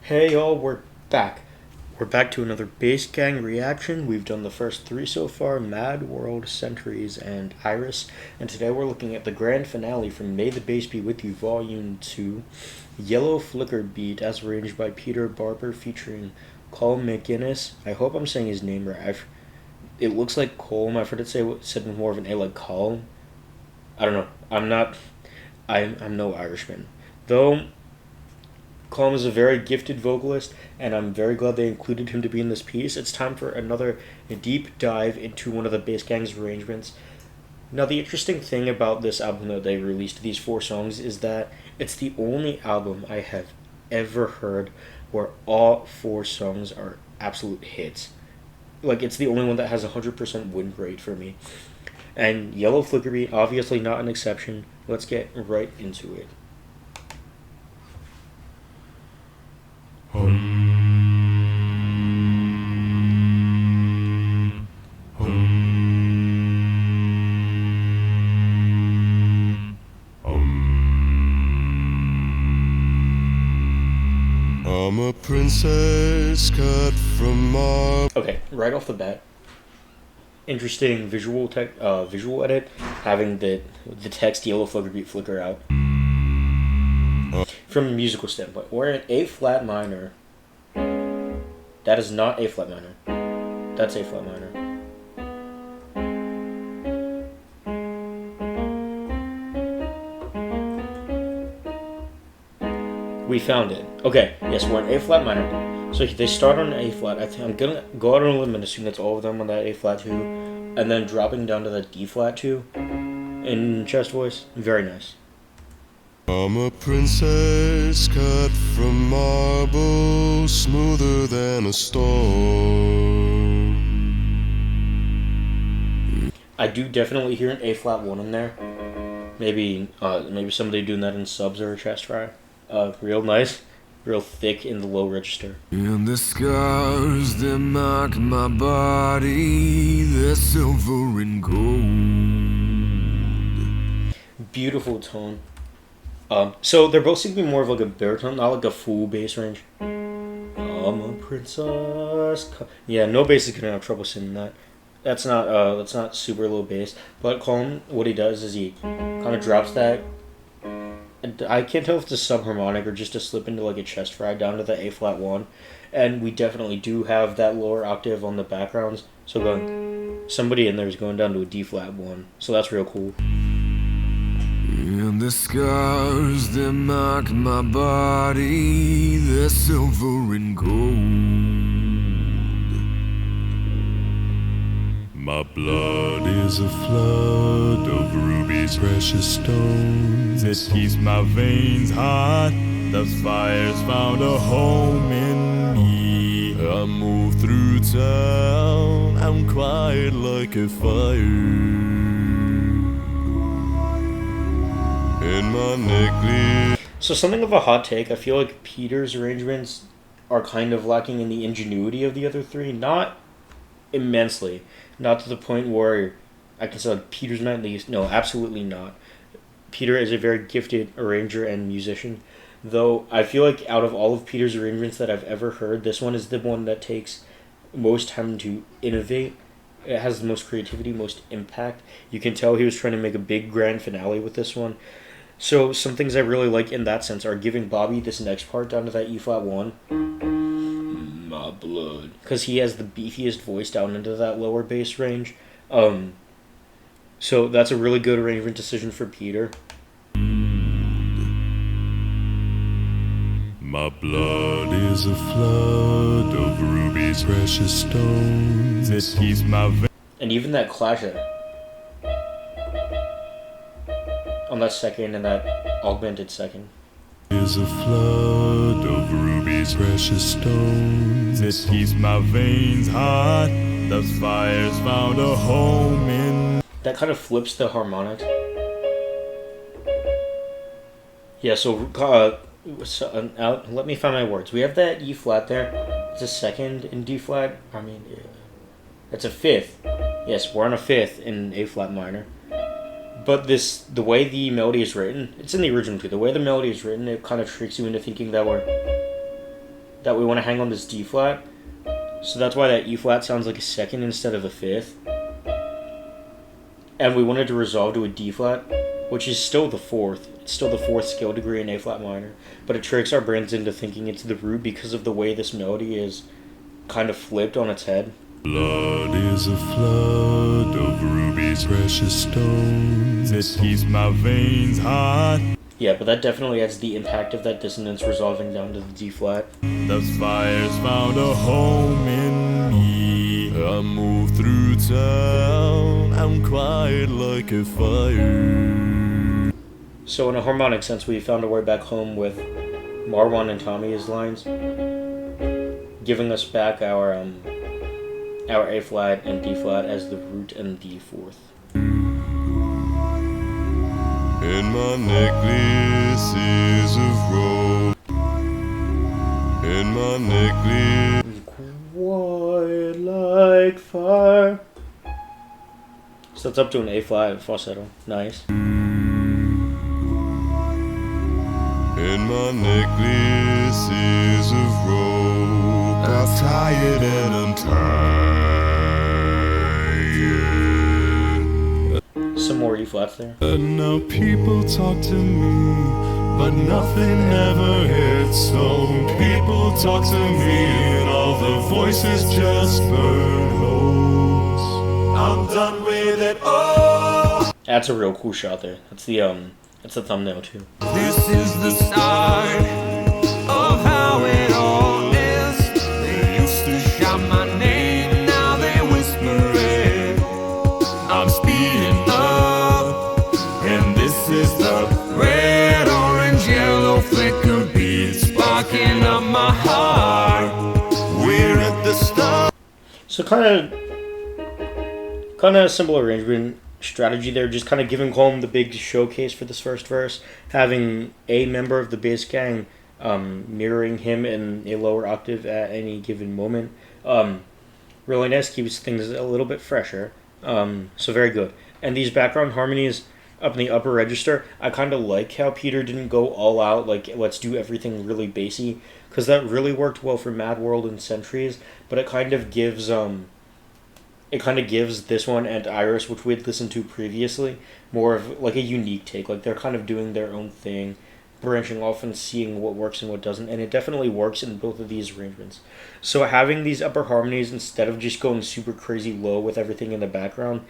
Hey y'all, we're back. We're back to another Bass Gang reaction. We've done the first three so far, Mad World, Centuries, and Iris. And today we're looking at the grand finale from May the Bass Be With You Volume 2, Yellow Flicker Beat, as arranged by Peter Barber, featuring Cole McGuinness. I hope I'm saying his name right. It looks like Colm. I've heard it said with more of an A, like Colm. I don't know. I'm no Irishman. Though Colm is a very gifted vocalist, and I'm very glad they included him to be in this piece. It's time for another deep dive into one of the Bass Gang's arrangements. Now, the interesting thing about this album that they released, these four songs, is that it's the only album I have ever heard where all four songs are absolute hits. Like, it's the only one that has a 100% win rate for me. And Yellow Flicker Beat, obviously not an exception. Let's get right into it. I'm a princess cut from marble. Okay, right off the bat, interesting visual edit, having the text Yellow Flicker Beat flicker out. From a musical standpoint, we're in A flat minor. That is not A flat minor. That's A flat minor. We found it. Okay, yes, we're in A flat minor. So they start on A flat. I think I'm gonna go out on a limb and assume that's all of them on that A flat 2, and then dropping down to the D flat 2 in chest voice. Very nice. I'm a princess cut from marble, smoother than a stone. I do definitely hear an A flat 1 in there. Maybe somebody doing that in subs or a chest fry. Real nice, real thick in the low register. And the scars that mark my body, they're silver and gold. Beautiful tone. So they're both seem to be more of like a baritone, not like a full bass range. I'm a princess. Yeah, no bass is gonna have trouble singing that. That's not super low bass. But Colm, what he does is he kind of drops that. I can't tell if it's a subharmonic or just a slip into like a chest fry down to the A flat 1, and we definitely do have that lower octave on the backgrounds. So somebody in there is going down to a D flat 1, so that's real cool. And the scars that mark my body, they're silver and gold. My blood is a flood of rubies, precious stones. It keeps my veins hot. The fire's found a home in me. I move through town, I'm quiet like a fire. In my necklace. So something of a hot take, I feel like Peter's arrangements are kind of lacking in the ingenuity of the other three. Not immensely. Not to the point where I can say like Peter's not least. No, absolutely not. Peter is a very gifted arranger and musician. Though I feel like out of all of Peter's arrangements that I've ever heard, this one is the one that takes most time to innovate. It has the most creativity, most impact. You can tell he was trying to make a big grand finale with this one. So some things I really like in that sense are giving Bobby this next part down to that E flat 1. My blood. Because he has the beefiest voice down into that lower bass range. So that's a really good arrangement decision for Peter. My blood is a flood of rubies, precious stones. It keeps my veins. And even that clash on that second and that augmented second. Is a flood of rubies, precious stones. It keeps my veins hot. The fire's found a home in. That kind of flips the harmonics. Yeah, let me find my words. We have that E flat there. It's a second in D flat. I mean, it's a fifth. Yes, we're on a fifth in A flat minor. But the way the melody is written, it's in the original too. The way the melody is written, it kind of tricks you into thinking that that we want to hang on this D flat. So that's why that E flat sounds like a second instead of a fifth. And we wanted to resolve to a D flat, which is still the fourth. It's still the fourth scale degree in A flat minor. But it tricks our brains into thinking it's the root because of the way this melody is kind of flipped on its head. Blood is a flood of rubies, precious stones. It keeps my veins hot. Yeah, but that definitely adds the impact of that dissonance resolving down to the D flat. The fire's found a home in me. I move through town, I'm quiet like a fire. So in a harmonic sense, we found our way back home with Marwan and Tommy as lines, giving us back our A flat and D flat as the root and the fourth. And my necklace is of rope. And my necklace. Quiet like fire. So that's up to an A flat falsetto. Nice. And my necklace is of rope. I'm tired and I'm tired. Some more E flats there. And now people talk to me, but nothing ever hits stone. People talk to me and all the voices just burn holes. I'm done with it all. That's a real cool shot there. That's the thumbnail too. This is the start of how it all is. They used to shout my name, now they whisper it. I'm speeding up, and this is the red, orange, yellow flicker beat sparking up my heart. We're at the start. So kind of simple arrangement strategy there, just kind of giving home the big showcase for this first verse, having a member of the bass gang mirroring him in a lower octave at any given moment. Really nice, keeps things a little bit fresher. So very good. And these background harmonies up in the upper register, I kind of like how Peter didn't go all out, like let's do everything really bassy, because that really worked well for Mad World and Centuries, but it kind of gives this one and Iris, which we had listened to previously, more of like a unique take. Like they're kind of doing their own thing, branching off and seeing what works and what doesn't, and it definitely works in both of these arrangements. So having these upper harmonies instead of just going super crazy low with everything in the background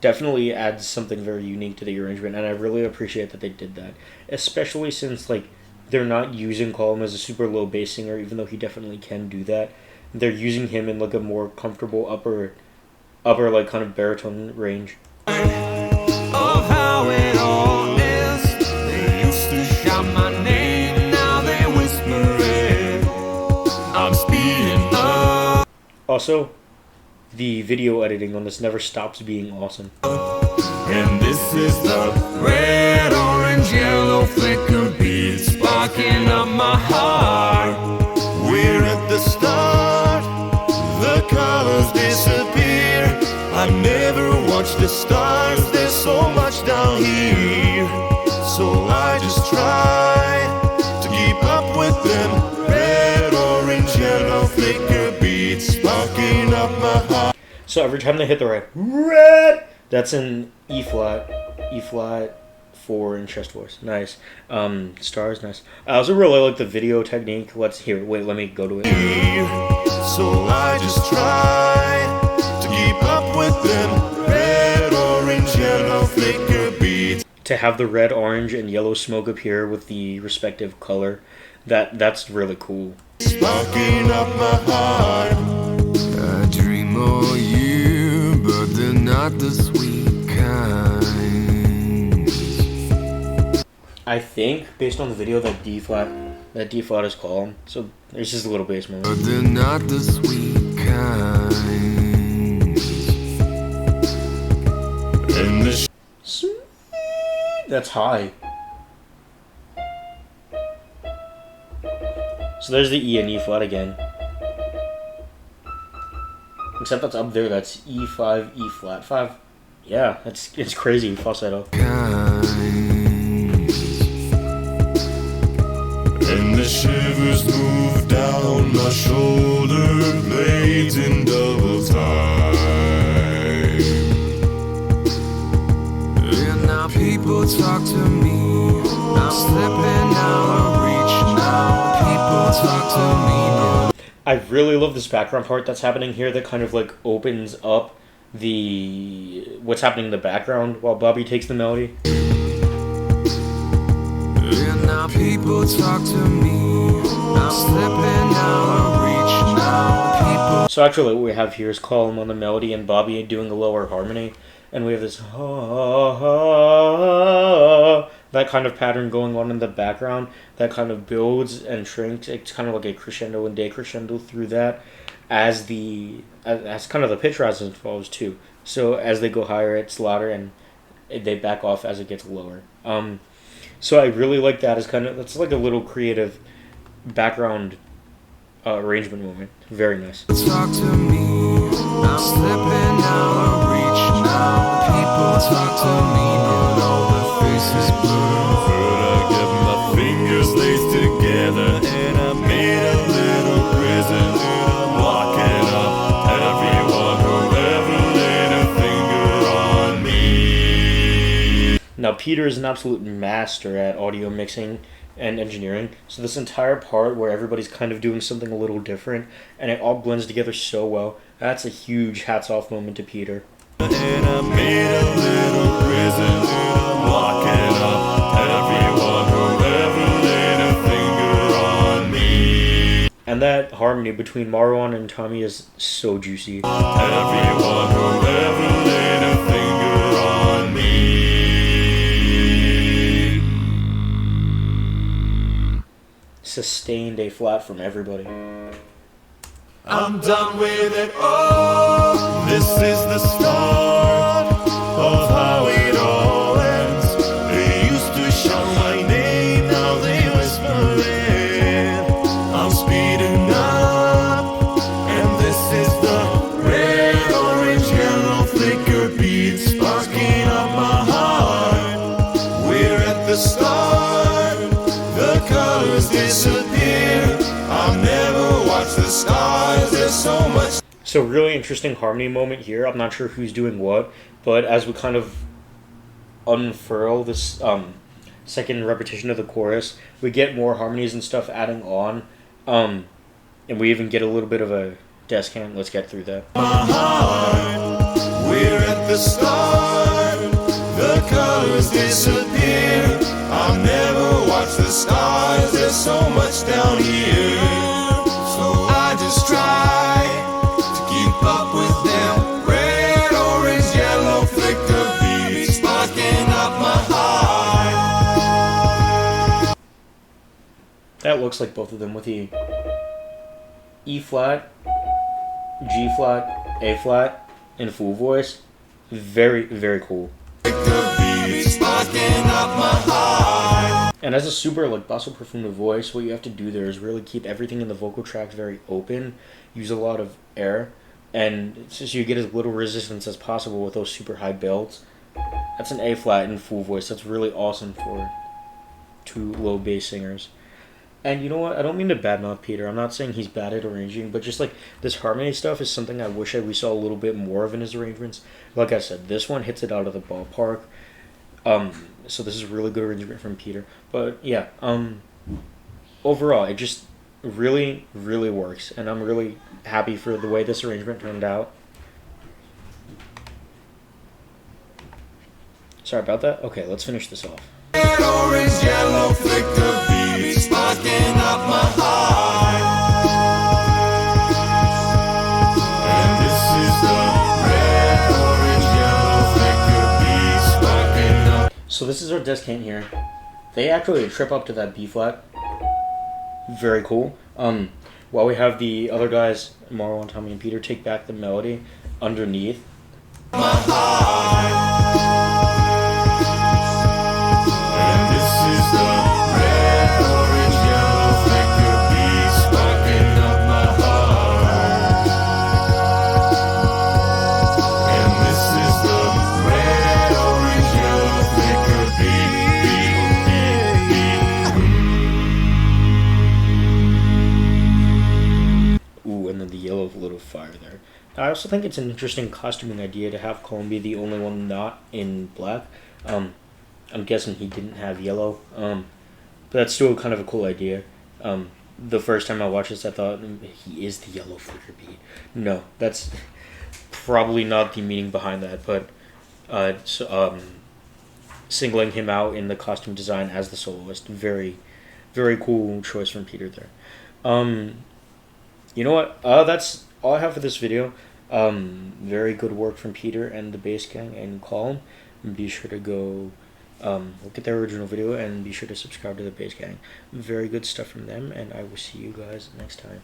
definitely adds something very unique to the arrangement, and I really appreciate that they did that, especially since like they're not using Colm as a super low bass singer, even though he definitely can do that. They're using him in like a more comfortable upper like kind of baritone range. Of how it all is. They used to shout my name, now they whisper it. I'm speeding up. Also, the video editing on this never stops being awesome. And this is the red, orange, yellow flicker beat sparking up my heart. We're at the start, the colors disappear. I never watch the stars, there's so much down here. So I just try to keep up with them. Red, orange, yellow flicker beats sparking up my heart. So every time they hit the red, that's an E flat 4 in chest voice. Nice. Stars, nice. I also really like the video technique. Let me go to it. So I just try to keep up with them. Red, orange, yellow flicker beats. To have the red, orange, and yellow smoke appear with the respective color, that's really cool. Sparking up my heart. I dream all year, but they're not the sweet kind. I think, based on the video, that D flat is Colm. So there's just a little bass moment. But they're not the sweet kind. And the That's high. So there's the E and E flat again. Except that's up there, that's E5, E flat 5. Yeah, it's crazy, falsetto. And the shivers move down my shoulder blades in double time. And now people talk to me. I'm slipping out of reach now. People talk to me now. I really love this background part that's happening here that kind of like opens up what's happening in the background while Bobby takes the melody. And now people talk to me. I'm slipping out of reach now. People. So actually what we have here is Colm on the melody and Bobby doing a lower harmony. And we have this that kind of pattern going on in the background that kind of builds and shrinks. It's kind of like a crescendo and decrescendo through that as kind of the pitch rise involves too. So as they go higher, it's louder and they back off as it gets lower. So I really like that as that's like a little creative background arrangement moment. Very nice. Talk to me. I'm slipping out of reach now. People talk to me and all the faces blue. But I get my fingers laced together and I made a little prison. I'm locking up everyone who ever laid a finger on me. Now Peter is an absolute master at audio mixing and engineering, so this entire part where everybody's kind of doing something a little different and it all blends together so well, that's a huge hats off moment to Peter. And I made a little prison. I'm locking up everyone who ever laid a finger on me. And that harmony between Marwan and Tommy is so juicy. Everyone who ever laid a finger on me. Sustained A flat from everybody. I'm done with it all. This is the start of how it all ends. They used to shout my name, now they whisper it. I'm speeding up, and this is the red, orange, yellow flicker beat sparking up my heart. We're at the start, the colors disappear. I'll never watch the stars, there's so much. So really interesting harmony moment here. I'm not sure who's doing what, but as we kind of unfurl this second repetition of the chorus, we get more harmonies and stuff adding on, and we even get a little bit of a descant. Let's get through that. My heart, we're at the start, the colors disappear. I'll never watch the stars, there's so much down here. So I just try to keep up with them. Red, orange, yellow flicker beats sparking up my heart. That looks like both of them with the E flat, G flat, A flat in full voice. Very, very cool. Flicker beats sparking up my heart. And as a super like basso profundo voice, what you have to do there is really keep everything in the vocal tract very open, use a lot of air, and so you get as little resistance as possible with those super high builds. That's an A flat in full voice. That's really awesome for two low bass singers. And you know what? I don't mean to badmouth Peter. I'm not saying he's bad at arranging, but just like this harmony stuff is something I wish we saw a little bit more of in his arrangements. Like I said, this one hits it out of the ballpark. So this is a really good arrangement from Peter. But yeah, overall, it just really, really works, and I'm really happy for the way this arrangement turned out. Sorry about that. Okay, let's finish this off. Red, orange, yellow flicker beats sparking up my heart. And this is the red, orange, yellow flicker beats sparking up. So this is our descant here. They actually trip up to that B flat. Very cool. While we have the other guys, Marwan, Tommy, and Peter, take back the melody underneath. My heart. And this is the red, orange, yellow flicker beats sparking up my heart. And this is the red, orange, yellow flicker beat. a little fire there. I also think it's an interesting costuming idea to have Colin be the only one not in black. I'm guessing he didn't have yellow, but that's still kind of a cool idea. The first time I watched this, I thought he is the yellow flicker bead. No, that's probably not the meaning behind that, but singling him out in the costume design as the soloist, very, very cool choice from Peter there. You know what? That's all I have for this video. Very good work from Peter and the Bass Gang and Colin. Be sure to go look at their original video and be sure to subscribe to the Bass Gang. Very good stuff from them, and I will see you guys next time.